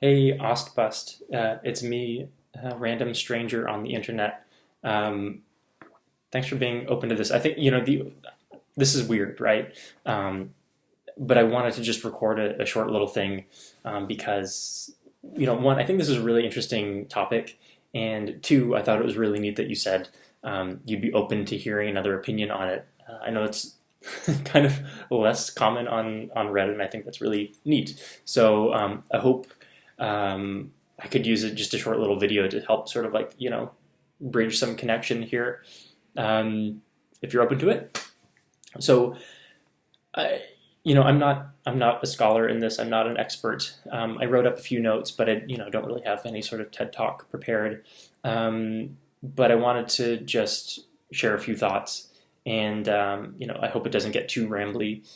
Hey, ausbust. It's me, a random stranger on the internet. Um, Thanks for being open to this. I think, this is weird, right? But I wanted to just record a short little thing because, one, I think this is a really interesting topic. And two, I thought it was really neat that you said you'd be open to hearing another opinion on it. I know it's kind of less common on Reddit, and I think that's really neat. So I hope I could use it just a short little video to help sort of like, bridge some connection here, if you're open to it. So, I, I'm not a scholar in this. I'm not an expert. I wrote up a few notes, but I, don't really have any sort of TED talk prepared. But I wanted to just share a few thoughts, and I hope it doesn't get too rambly.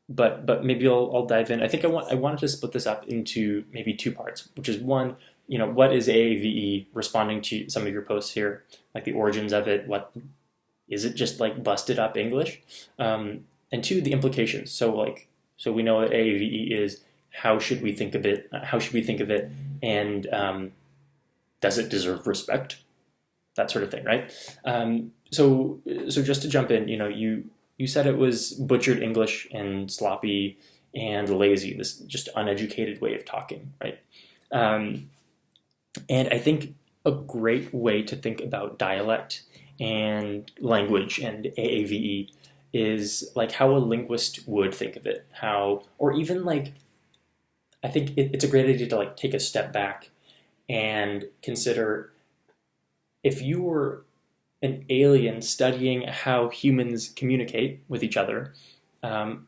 But maybe I'll dive in. I think I wanted to split this up into maybe two parts, which is one, what is AAVE, responding to some of your posts here, like the origins of it. What is it, just like busted up English? And two, the implications. So we know what AAVE is. How should we think of it? How should we think of it? And does it deserve respect? That sort of thing, right? So just to jump in, you said it was butchered English and sloppy and lazy, this just uneducated way of talking, right? And I think a great way to think about dialect and language and AAVE is like how a linguist would think of it, or even like, I think it's a great idea to like take a step back and consider if you were an alien studying how humans communicate with each other, and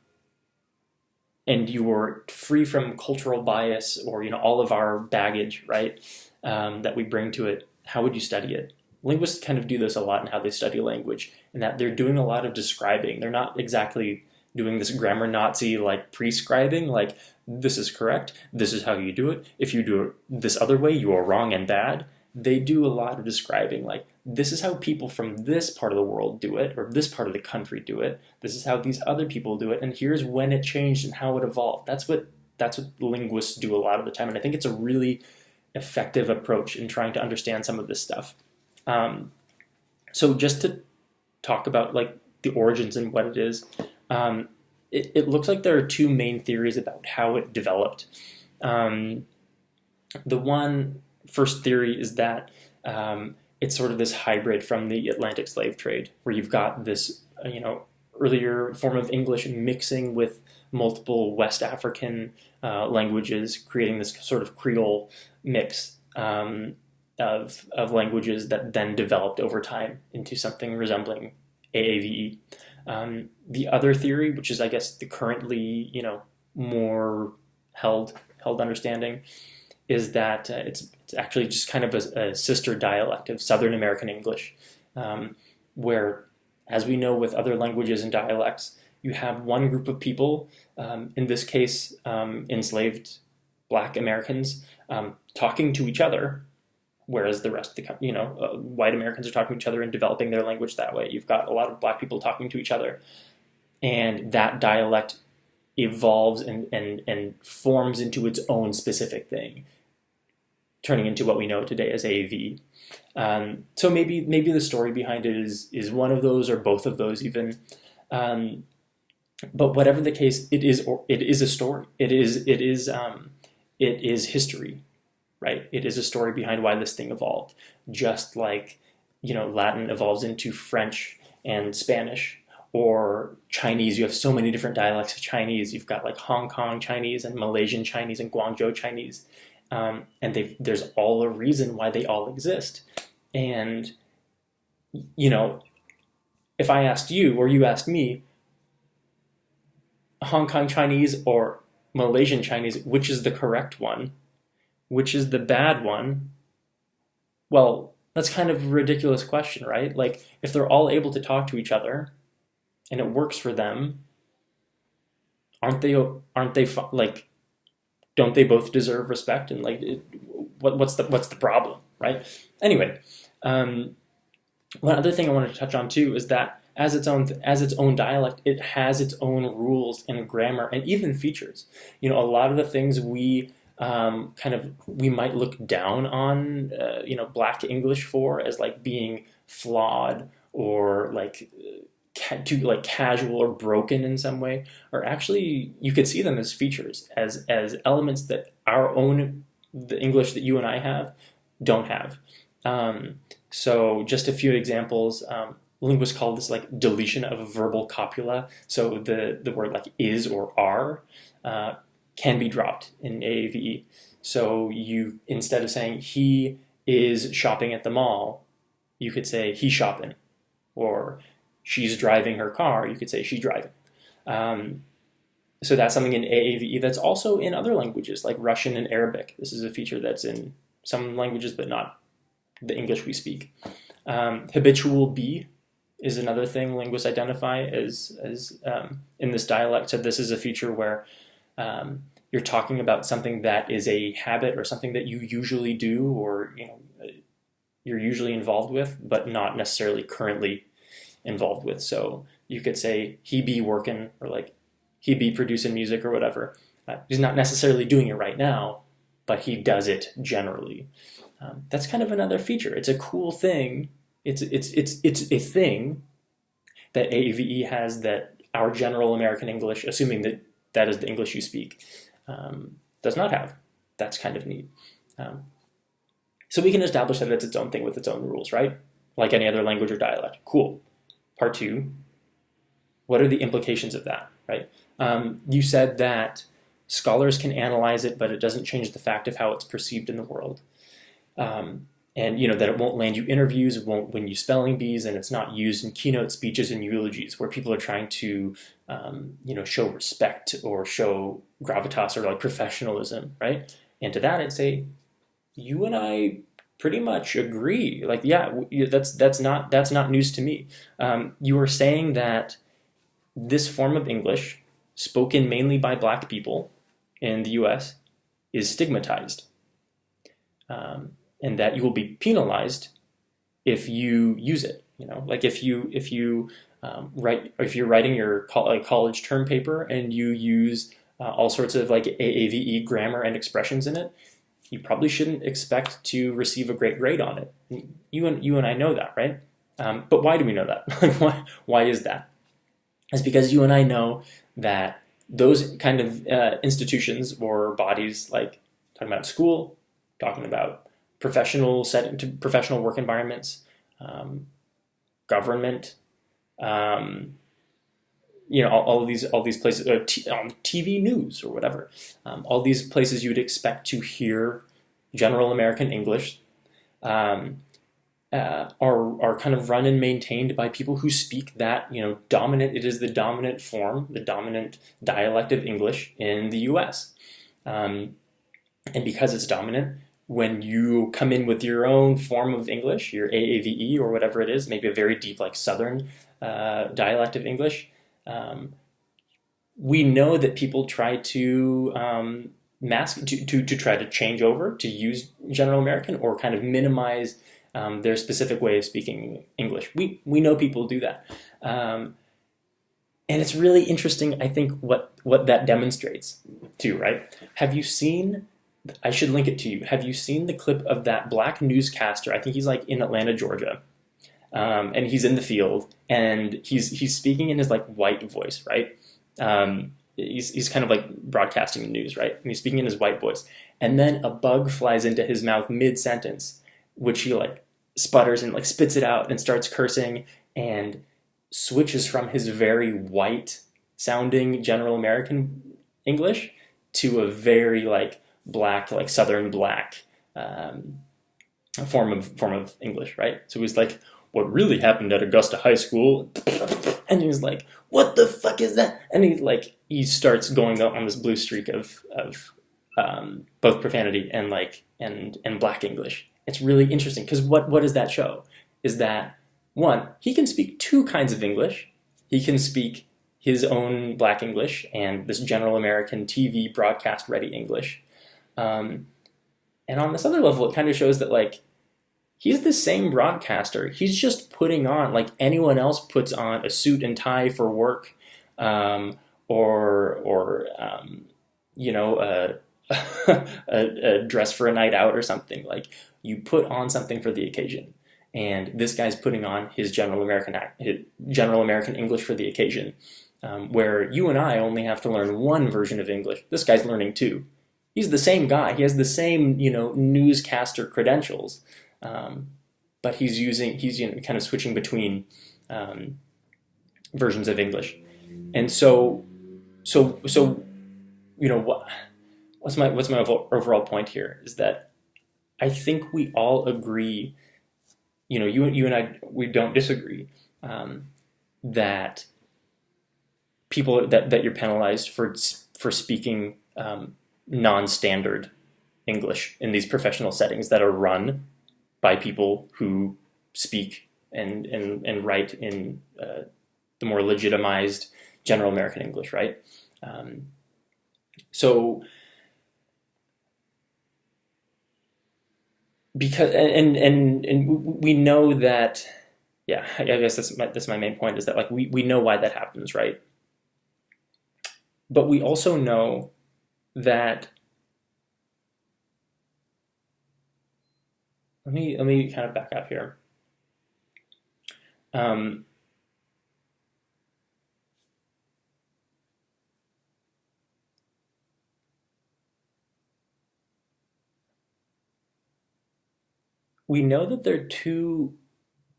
you were free from cultural bias or all of our baggage, right, that we bring to it, how would you study it? Linguists kind of do this a lot in how they study language, and that they're doing a lot of describing. They're not exactly doing this grammar Nazi like prescribing, like this is correct, this is how you do it. If you do it this other way, you are wrong and bad. They do a lot of describing, like this is how people from this part of the world do it, or this part of the country do it. This is how these other people do it, and here's when it changed and how it evolved. That's what linguists do a lot of the time, and I think it's a really effective approach in trying to understand some of this stuff. So just to talk about like the origins and what it is, it looks like there are two main theories about how it developed. The one first theory is that it's sort of this hybrid from the Atlantic slave trade, where you've got this, earlier form of English mixing with multiple West African languages, creating this sort of Creole mix of languages that then developed over time into something resembling AAVE. The other theory, which is I guess the currently more held understanding, is that it's actually just kind of a sister dialect of Southern American English, where, as we know with other languages and dialects, you have one group of people, in this case enslaved Black Americans, talking to each other, whereas the rest of the white Americans are talking to each other and developing their language that way. You've got a lot of Black people talking to each other, and that dialect evolves and forms into its own specific thing, turning into what we know today as AAV. So maybe the story behind it is one of those or both of those even. But whatever the case, it is a story. It is history, right? It is a story behind why this thing evolved. Just like Latin evolves into French and Spanish, or Chinese. You have so many different dialects of Chinese. You've got like Hong Kong Chinese and Malaysian Chinese and Guangzhou Chinese. And there's all a reason why they all exist. And, if I asked you or you asked me, Hong Kong Chinese or Malaysian Chinese, which is the correct one? Which is the bad one? Well, that's kind of a ridiculous question, right? Like, if they're all able to talk to each other and it works for them, aren't they like, don't they both deserve respect? And like, what's the problem, right? Anyway, one other thing I wanted to touch on too is that as its own dialect, it has its own rules and grammar and even features. A lot of the things we kind of we might look down on Black English for as like being flawed or like too like casual or broken in some way, or actually you could see them as features, as elements that the English that you and I have don't have. So just a few examples. Linguists call this like deletion of verbal copula. So the word like is or are can be dropped in aave. So you, instead of saying he is shopping at the mall, you could say he's shopping, or she's driving her car, you could say she's driving. So that's something in aave that's also in other languages like Russian and Arabic. This is a feature that's in some languages but not the English we speak. Habitual be is another thing linguists identify as in this dialect. So this is a feature where you're talking about something that is a habit or something that you usually do, or you're usually involved with, but not necessarily currently involved with. So you could say he be working, or like he be producing music or whatever. He's not necessarily doing it right now, but he does it generally. That's kind of another feature. It's a cool thing. It's a thing that AAVE has that our general American English, assuming that that is the English you speak, does not have. That's kind of neat. So we can establish that it's its own thing with its own rules, right? Like any other language or dialect. Cool. Part two, what are the implications of that, right? You said that scholars can analyze it, but it doesn't change the fact of how it's perceived in the world. And that it won't land you interviews, it won't win you spelling bees, and it's not used in keynote speeches and eulogies where people are trying to, show respect or show gravitas or like professionalism, right? And to that, I'd say, you and I pretty much agree. Like, yeah, that's not news to me. You are saying that this form of English, spoken mainly by Black people in the U.S., is stigmatized. And that you will be penalized if you use it. Like if you're writing your college term paper and you use all sorts of like AAVE grammar and expressions in it, you probably shouldn't expect to receive a great grade on it. You and I know that, right? But why do we know that? Why is that? It's because you and I know that those kind of institutions or bodies, like talking about school, talking about professional work environments, government, all of these places, TV news or whatever, all these places you would expect to hear general American English, are kind of run and maintained by people who speak that dominant. It is the dominant form, the dominant dialect of English in the U.S. And because it's dominant, when you come in with your own form of English, your AAVE or whatever it is, maybe a very deep like Southern dialect of English, we know that people try to mask, to try to change over, to use General American or kind of minimize their specific way of speaking English. We know people do that. And it's really interesting, I think, what that demonstrates too, right? Have you seen... I should link it to you. Have you seen the clip of that Black newscaster? I think he's like in Atlanta, Georgia, and he's in the field, and he's speaking in his like white voice, right? He's kind of like broadcasting the news, right? And he's speaking in his white voice, and then a bug flies into his mouth mid-sentence, which he like sputters and like spits it out and starts cursing and switches from his very white sounding General American English to a very like Black, like Southern Black form of English, right? So it was like, what really happened at Augusta High School? And he was like, what the fuck is that? And he starts going on this blue streak of both profanity and Black English. It's really interesting because what does that show? Is that one, he can speak two kinds of English. He can speak his own Black English and this General American TV broadcast ready English. And on this other level, it kind of shows that like he's the same broadcaster. He's just putting on, like anyone else puts on, a suit and tie for work, or a dress for a night out or something. Like, you put on something for the occasion. And this guy's putting on his general American English for the occasion, where you and I only have to learn one version of English. This guy's learning two. He's the same guy. He has the same, newscaster credentials, but he's kind of switching between versions of English. And so what's my overall point here is that I think we all agree. You and I, we don't disagree, that people that you're penalized for speaking non-standard English in these professional settings that are run by people who speak and write in the more legitimized general American English, right? So because we know that, yeah, I guess that's my main point, is that, like, we know why that happens, right? But we also know that, let me kind of back up here. We know that there are two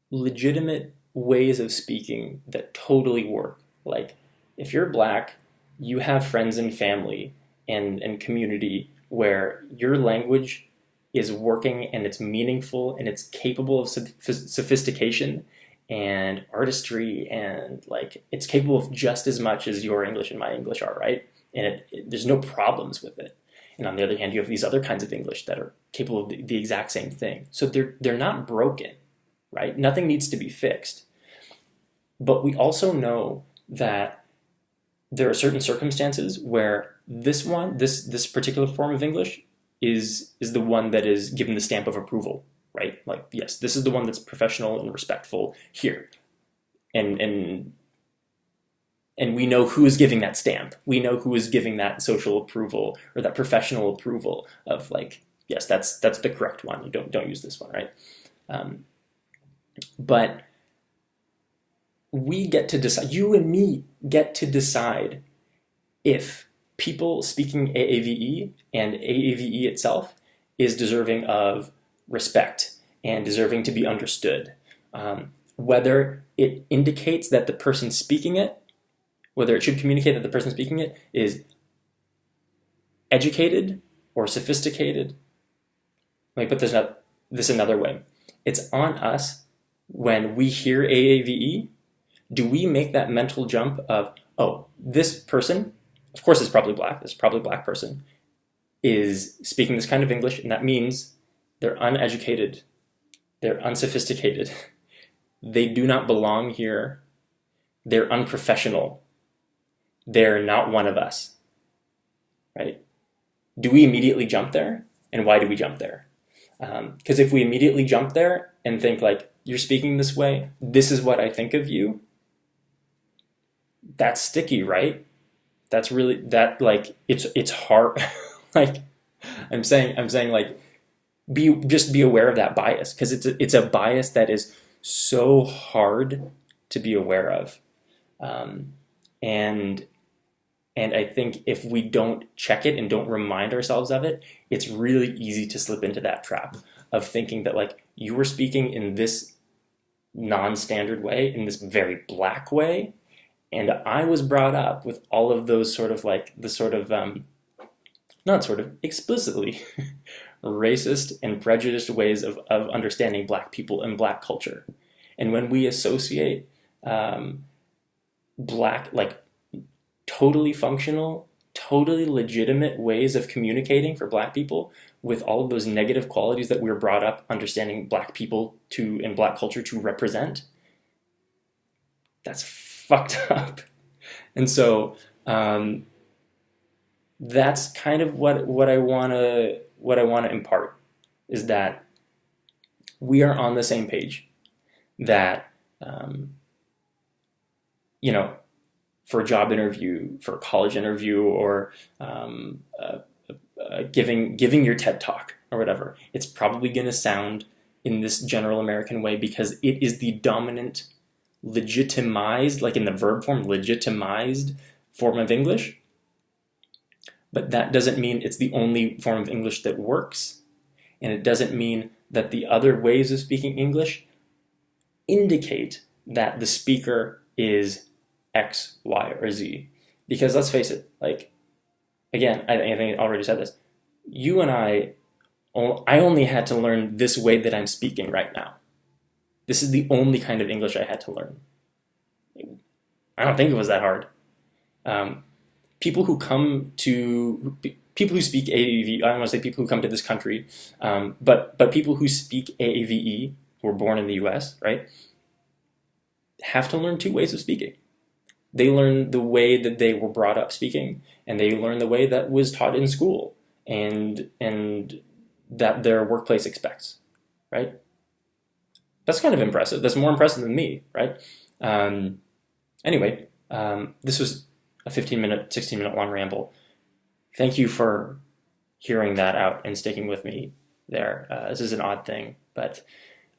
legitimate ways of speaking that totally work. Like, if you're Black, you have friends and family and community where your language is working and it's meaningful and it's capable of sophistication and artistry, and, like, it's capable of just as much as your English and my English are, right? And there's no problems with it. And on the other hand, you have these other kinds of English that are capable of the exact same thing. So they're not broken, right? Nothing needs to be fixed. But we also know that there are certain circumstances where this particular form of English is the one that is given the stamp of approval, right? Like, yes, this is the one that's professional and respectful here. And we know who is giving that stamp. We know who is giving that social approval or that professional approval of, like, yes, that's the correct one. You don't use this one, right? But we get to decide. You and me get to decide if people speaking AAVE and AAVE itself is deserving of respect and deserving to be understood. Whether it indicates that the person speaking it, whether it should communicate that the person speaking it is educated or sophisticated. Let me put this another way. It's on us when we hear AAVE. Do we make that mental jump of, oh, this person, of course it's probably Black, this is probably a Black person, is speaking this kind of English, and that means they're uneducated, they're unsophisticated, they do not belong here, they're unprofessional, they're not one of us, right? Do we immediately jump there? And why do we jump there? Because if we immediately jump there and think, like, you're speaking this way, this is what I think of you, that's sticky, right? That's really, like, it's hard. Like, I'm saying, like, just be aware of that bias, because it's a bias that is so hard to be aware of. And I think if we don't check it and don't remind ourselves of it, it's really easy to slip into that trap of thinking that, like, you were speaking in this non-standard way, in this very Black way, and I was brought up with all of those sort of, like, the sort of, not sort of, explicitly racist and prejudiced ways of understanding Black people and Black culture. And when we associate Black, like, totally functional, totally legitimate ways of communicating for Black people with all of those negative qualities that we were brought up understanding Black people and Black culture to represent, that's fucked up. And so that's kind of what I want to impart, is that we are on the same page, that for a job interview, for a college interview, or a giving your TED talk or whatever, it's probably going to sound in this general American way because it is the dominant, legitimized, like in the verb form, legitimized form of English. But that doesn't mean it's the only form of English that works. And it doesn't mean that the other ways of speaking English indicate that the speaker is X, Y, or Z. Because let's face it, like, again, I think I already said this. You and I only had to learn this way that I'm speaking right now. This is the only kind of English I had to learn. I don't think it was that hard. People who speak AAVE, I don't want to say people who come to this country, but people who speak AAVE, who were born in the US, right, have to learn two ways of speaking. They learn the way that they were brought up speaking, and they learn the way that was taught in school, and that their workplace expects, right? That's kind of impressive. That's more impressive than me, right? Anyway, this was a 15-minute, 16-minute long ramble. Thank you for hearing that out and sticking with me there. This is an odd thing, but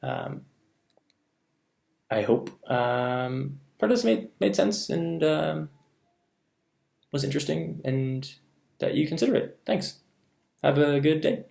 I hope part of this made sense and was interesting and that you consider it. Thanks. Have a good day.